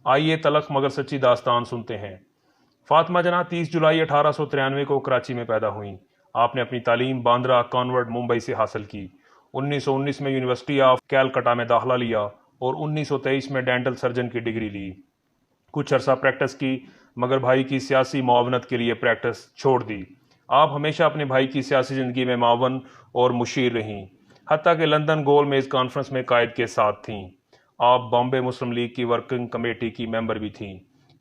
آئیے تلخ مگر سچی داستان سنتے ہیں۔ فاطمہ جناح 30 جولائی 1893 کو کراچی میں پیدا ہوئیں۔ آپ نے اپنی تعلیم باندرا کانورٹ ممبئی سے حاصل کی۔ 1919 میں یونیورسٹی آف کیلکٹا میں داخلہ لیا اور 1923 میں ڈینٹل سرجن کی ڈگری لی۔ کچھ عرصہ پریکٹس کی مگر بھائی کی سیاسی معاونت کے لیے پریکٹس چھوڑ دی۔ آپ ہمیشہ اپنے بھائی کی سیاسی زندگی میں معاون اور مشیر رہیں، حتیٰ کہ لندن گول میز کانفرنس میں قائد کے ساتھ تھیں۔ آپ بامبے مسلم لیگ کی ورکنگ کمیٹی کی ممبر بھی تھیں۔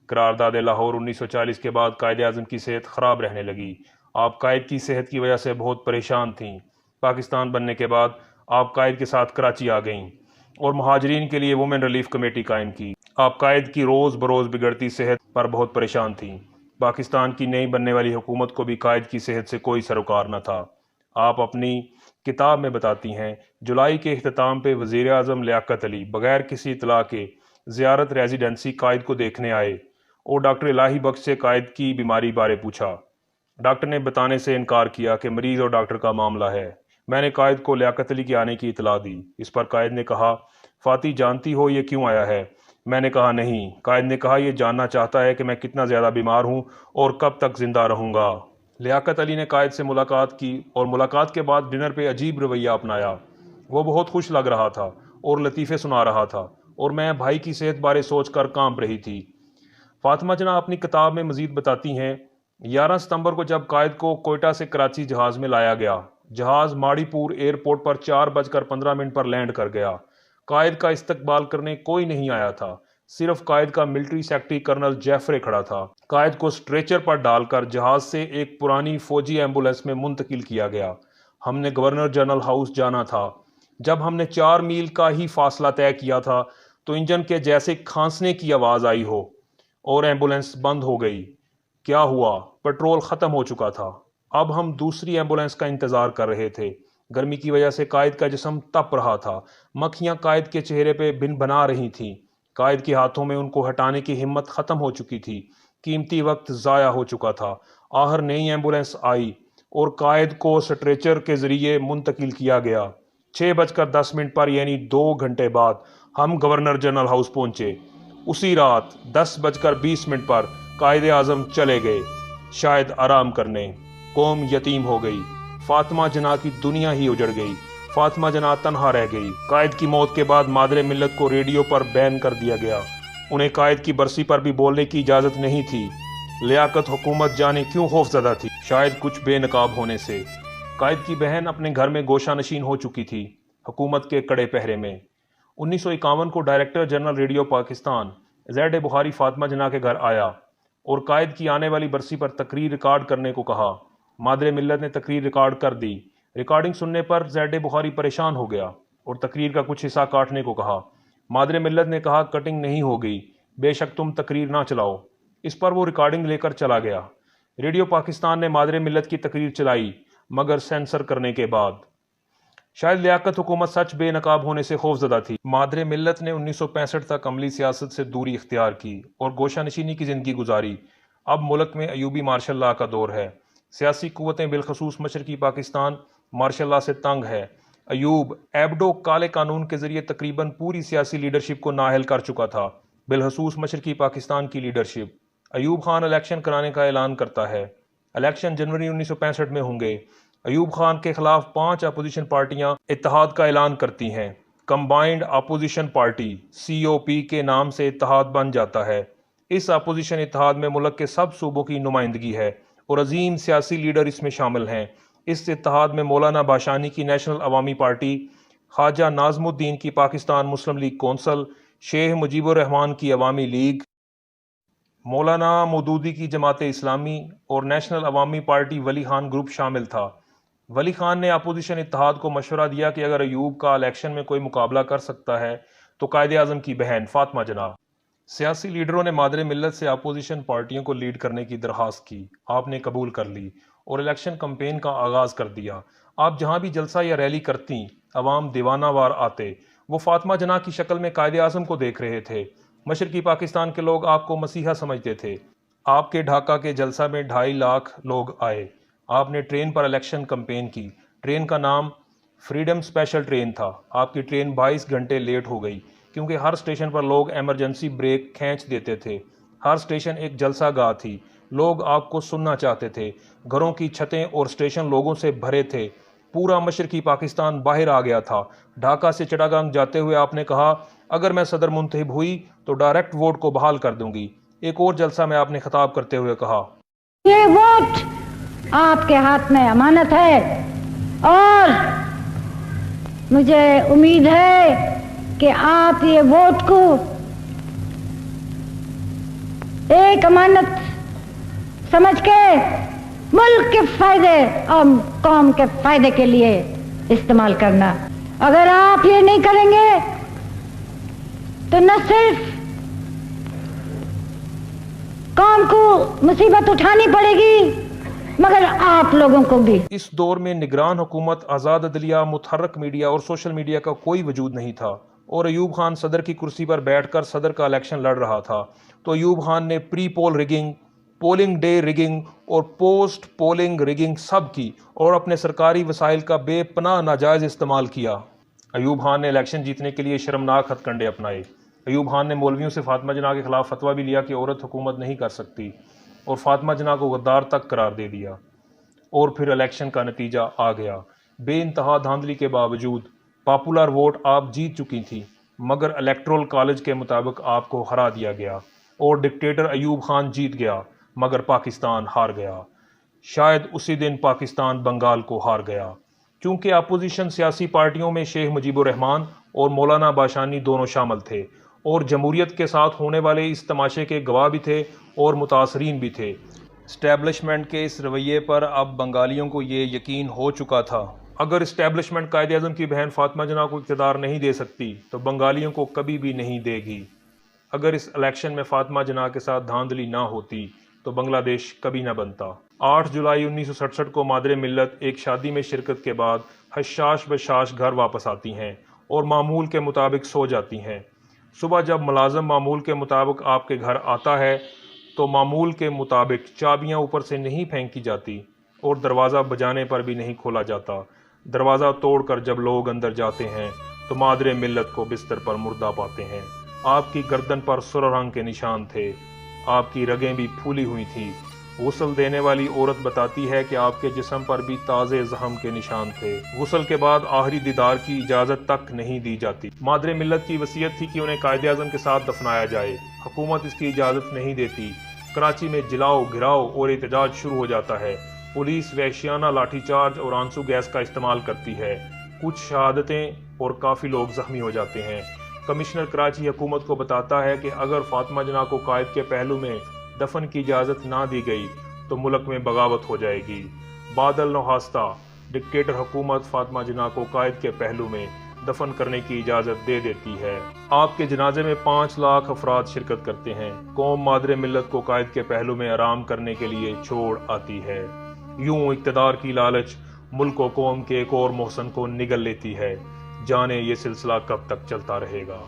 قرارداد لاہور 1940 کے بعد قائد اعظم کی صحت خراب رہنے لگی۔ آپ قائد کی صحت کی وجہ سے بہت پریشان تھیں۔ پاکستان بننے کے بعد آپ قائد کے ساتھ کراچی آ گئیں اور مہاجرین کے لیے وومن ریلیف کمیٹی قائم کی۔ آپ قائد کی روز بروز بگڑتی صحت پر بہت پریشان تھیں۔ پاکستان کی نئی بننے والی حکومت کو بھی قائد کی صحت سے کوئی سروکار نہ تھا۔ آپ اپنی کتاب میں بتاتی ہیں، جولائی کے اختتام پہ وزیر اعظم لیاقت علی بغیر کسی اطلاع کے زیارت ریزیڈنسی قائد کو دیکھنے آئے اور ڈاکٹر الہی بخش سے قائد کی بیماری بارے پوچھا۔ ڈاکٹر نے بتانے سے انکار کیا کہ مریض اور ڈاکٹر کا معاملہ ہے۔ میں نے قائد کو لیاقت علی کے آنے کی اطلاع دی۔ اس پر قائد نے کہا، فاطی جانتی ہو یہ کیوں آیا ہے؟ میں نے کہا نہیں۔ قائد نے کہا، یہ جاننا چاہتا ہے کہ میں کتنا زیادہ بیمار ہوں اور کب تک زندہ رہوں گا۔ لیاقت علی نے قائد سے ملاقات کی اور ملاقات کے بعد ڈنر پہ عجیب رویہ اپنایا۔ وہ بہت خوش لگ رہا تھا اور لطیفے سنا رہا تھا اور میں بھائی کی صحت بارے سوچ کر کانپ رہی تھی۔ فاطمہ جناح اپنی کتاب میں مزید بتاتی ہیں، 11 ستمبر کو جب قائد کو کوئٹہ سے کراچی جہاز میں لایا گیا، جہاز ماڑی پور ایئرپورٹ پر 4:15 پر لینڈ کر گیا۔ قائد کا استقبال کرنے کوئی نہیں آیا تھا، صرف قائد کا ملٹری سیکرٹری کرنل جیفرے کھڑا تھا۔ قائد کو سٹریچر پر ڈال کر جہاز سے ایک پرانی فوجی ایمبولینس میں منتقل کیا گیا۔ ہم نے گورنر جنرل ہاؤس جانا تھا۔ جب ہم نے 4 میل کا ہی فاصلہ طے کیا تھا تو انجن کے جیسے کھانسنے کی آواز آئی ہو اور ایمبولینس بند ہو گئی۔ کیا ہوا؟ پیٹرول ختم ہو چکا تھا۔ اب ہم دوسری ایمبولینس کا انتظار کر رہے تھے۔ گرمی کی وجہ سے قائد کا جسم تپ رہا تھا۔ مکھیاں قائد کے چہرے پہ بن بنا رہی تھیں۔ قائد کے ہاتھوں میں ان کو ہٹانے کی ہمت ختم ہو چکی تھی۔ قیمتی وقت ضائع ہو چکا تھا۔ آخر نئی ایمبولینس آئی اور قائد کو سٹریچر کے ذریعے منتقل کیا گیا۔ 6:10 پر یعنی 2 گھنٹے بعد ہم گورنر جنرل ہاؤس پہنچے۔ اسی رات 10:20 پر قائد اعظم چلے گئے، شاید آرام کرنے۔ قوم یتیم ہو گئی۔ فاطمہ جناح کی دنیا ہی اجڑ گئی۔ فاطمہ جناح تنہا رہ گئی۔ قائد کی موت کے بعد مادر ملت کو ریڈیو پر بین کر دیا گیا۔ انہیں قائد کی برسی پر بھی بولنے کی اجازت نہیں تھی۔ لیاقت حکومت جانے کیوں خوفزدہ تھی؟ شاید کچھ بے نقاب ہونے سے۔ قائد کی بہن اپنے گھر میں گوشہ نشین ہو چکی تھی، حکومت کے کڑے پہرے میں۔ 1951 کو ڈائریکٹر جنرل ریڈیو پاکستان زید بخاری فاطمہ جناح کے گھر آیا اور قائد کی آنے والی برسی پر تقریر ریکارڈ کرنے کو کہا۔ مادر ملت نے تقریر ریکارڈ کر دی۔ ریکارڈنگ سننے پر زید بخاری پریشان ہو گیا اور تقریر کا کچھ حصہ کاٹنے کو کہا۔ مادر ملت نے کہا، کٹنگ نہیں ہوگی، بے شک تم تقریر نہ چلاؤ۔ اس پر وہ ریکارڈنگ لے کر چلا گیا۔ ریڈیو پاکستان نے مادر ملت کی تقریر چلائی مگر سینسر کرنے کے بعد۔ شاید لیاقت حکومت سچ بے نقاب ہونے سے خوفزدہ تھی۔ مادر ملت نے 1965 تک عملی سیاست سے دوری اختیار کی اور گوشہ نشینی کی زندگی گزاری۔ اب ملک میں ایوبی مارشل لا کا دور ہے۔ سیاسی قوتیں بالخصوص مشرقی پاکستان مارشل لا سے تنگ ہے۔ ایوب ایبڈو کالے قانون کے ذریعے تقریباً پوری سیاسی لیڈرشپ کو نااہل کر چکا تھا، بالخصوص مشرقی پاکستان کی لیڈرشپ۔ ایوب خان الیکشن کرانے کا اعلان کرتا ہے۔ الیکشن جنوری 1965 میں ہوں گے۔ ایوب خان کے خلاف 5 اپوزیشن پارٹیاں اتحاد کا اعلان کرتی ہیں۔ کمبائنڈ اپوزیشن پارٹی COP کے نام سے اتحاد بن جاتا ہے۔ اس اپوزیشن اتحاد میں ملک کے سب صوبوں کی نمائندگی ہے اور عظیم سیاسی لیڈر اس میں شامل ہیں۔ اس اتحاد میں مولانا بھاشانی کی نیشنل عوامی پارٹی، خواجہ ناظم الدین کی پاکستان مسلم لیگ کونسل، شیخ مجیب الرحمان کی عوامی لیگ، مولانا مودودی کی جماعت اسلامی اور نیشنل عوامی پارٹی ولی خان گروپ شامل تھا۔ ولی خان نے اپوزیشن اتحاد کو مشورہ دیا کہ اگر ایوب کا الیکشن میں کوئی مقابلہ کر سکتا ہے تو قائد اعظم کی بہن فاطمہ جناح۔ سیاسی لیڈروں نے مادر ملت سے اپوزیشن پارٹیوں کو لیڈ کرنے کی درخواست کی۔ آپ نے قبول کر لی اور الیکشن کمپین کا آغاز کر دیا۔ آپ جہاں بھی جلسہ یا ریلی کرتیں، عوام دیوانہ وار آتے۔ وہ فاطمہ جناح کی شکل میں قائد اعظم کو دیکھ رہے تھے۔ مشرقی پاکستان کے لوگ آپ کو مسیحا سمجھتے تھے۔ آپ کے ڈھاکہ کے جلسہ میں 2.5 لاکھ لوگ آئے۔ آپ نے ٹرین پر الیکشن کمپین کی۔ ٹرین کا نام فریڈم اسپیشل ٹرین تھا۔ آپ کی ٹرین 22 گھنٹے لیٹ ہو گئی۔ کیونکہ ہر اسٹیشن پر لوگ ایمرجنسی بریک کھینچ دیتے تھے۔ ہر اسٹیشن ایک جلسہ گاہ تھی، لوگ آپ کو سننا چاہتے تھے۔ گھروں کی چھتیں اور اسٹیشن لوگوں سے بھرے تھے۔ پورا مشرقی پاکستان باہر آ گیا تھا۔ ڈھاکہ سے چٹاگانگ جاتے ہوئے آپ نے کہا، اگر میں صدر منتخب ہوئی تو ڈائریکٹ ووٹ کو بحال کر دوں گی۔ ایک اور جلسہ میں آپ نے خطاب کرتے ہوئے کہا، یہ ووٹ آپ کے ہاتھ میں امانت ہے اور مجھے امید ہے کہ آپ یہ ووٹ کو ایک امانت سمجھ کے ملک کے فائدے اور قوم کے فائدے کے لیے استعمال کرنا۔ اگر آپ یہ نہیں کریں گے تو نہ صرف قوم کو مصیبت اٹھانی پڑے گی مگر آپ لوگوں کو بھی۔ اس دور میں نگران حکومت، آزاد عدلیہ، متحرک میڈیا اور سوشل میڈیا کا کوئی وجود نہیں تھا، اور ایوب خان صدر کی کرسی پر بیٹھ کر صدر کا الیکشن لڑ رہا تھا۔ تو ایوب خان نے پری پول ریگنگ، پولنگ ڈے ریگنگ اور پوسٹ پولنگ ریگنگ سب کی، اور اپنے سرکاری وسائل کا بے پناہ ناجائز استعمال کیا۔ ایوب خان نے الیکشن جیتنے کے لیے شرمناک ہتھ کنڈے اپنائے۔ ایوب خان نے مولویوں سے فاطمہ جناح کے خلاف فتویٰ بھی لیا کہ عورت حکومت نہیں کر سکتی، اور فاطمہ جناح کو غدار تک قرار دے دیا۔ اور پھر الیکشن کا نتیجہ آ گیا۔ بے انتہا دھاندلی کے باوجود پاپولر ووٹ آپ جیت چکی تھی، مگر الیکٹرول کالج کے مطابق آپ کو ہرا دیا گیا، اور ڈکٹیٹر ایوب خان جیت گیا، مگر پاکستان ہار گیا۔ شاید اسی دن پاکستان بنگال کو ہار گیا، کیونکہ اپوزیشن سیاسی پارٹیوں میں شیخ مجیب الرحمان اور مولانا باشانی دونوں شامل تھے، اور جمہوریت کے ساتھ ہونے والے اس تماشے کے گواہ بھی تھے اور متاثرین بھی تھے۔ اسٹیبلشمنٹ کے اس رویے پر اب بنگالیوں کو یہ یقین ہو چکا تھا، اگر اسٹیبلشمنٹ قائد اعظم کی بہن فاطمہ جناح کو اقتدار نہیں دے سکتی تو بنگالیوں کو کبھی بھی نہیں دے گی۔ اگر اس الیکشن میں فاطمہ جناح کے ساتھ دھاندلی نہ ہوتی تو بنگلہ دیش کبھی نہ بنتا۔ 8 جولائی 1967 کو مادر ملت ایک شادی میں شرکت کے بعد حشاش بشاش گھر واپس آتی ہیں اور معمول کے مطابق سو جاتی ہیں۔ صبح جب ملازم معمول کے مطابق آپ کے گھر آتا ہے تو معمول کے مطابق چابیاں اوپر سے نہیں پھینکی جاتی اور دروازہ بجانے پر بھی نہیں کھولا جاتا۔ دروازہ توڑ کر جب لوگ اندر جاتے ہیں تو مادر ملت کو بستر پر مردہ پاتے ہیں۔ آپ کی گردن پر سرخ رنگ کے نشان تھے، آپ کی رگیں بھی پھولی ہوئی تھی۔ غسل دینے والی عورت بتاتی ہے کہ آپ کے جسم پر بھی تازے زخم کے نشان تھے۔ غسل کے بعد آخری دیدار کی اجازت تک نہیں دی جاتی۔ مادر ملت کی وصیت تھی کہ انہیں قائد اعظم کے ساتھ دفنایا جائے، حکومت اس کی اجازت نہیں دیتی۔ کراچی میں جلاؤ، گھراؤ اور احتجاج شروع ہو جاتا ہے۔ پولیس وحشیانہ لاٹھی چارج اور آنسو گیس کا استعمال کرتی ہے۔ کچھ شہادتیں اور کافی لوگ زخمی ہو جاتے ہیں۔ کمشنر کراچی حکومت کو بتاتا ہے کہ اگر فاطمہ جناح کو قائد کے پہلو میں دفن کی اجازت نہ دی گئی تو ملک میں بغاوت ہو جائے گی۔ بادل نوحاستہ ڈکٹیٹر حکومت فاطمہ جناح کو قائد کے پہلو میں دفن کرنے کی اجازت دے دیتی ہے۔ آپ کے جنازے میں 5 لاکھ افراد شرکت کرتے ہیں۔ قوم مادر ملت کو قائد کے پہلو میں آرام کرنے کے لیے چھوڑ آتی ہے۔ یوں اقتدار کی لالچ ملک و قوم کے ایک اور محسن کو نگل لیتی ہے۔ جانے یہ سلسلہ کب تک چلتا رہے گا۔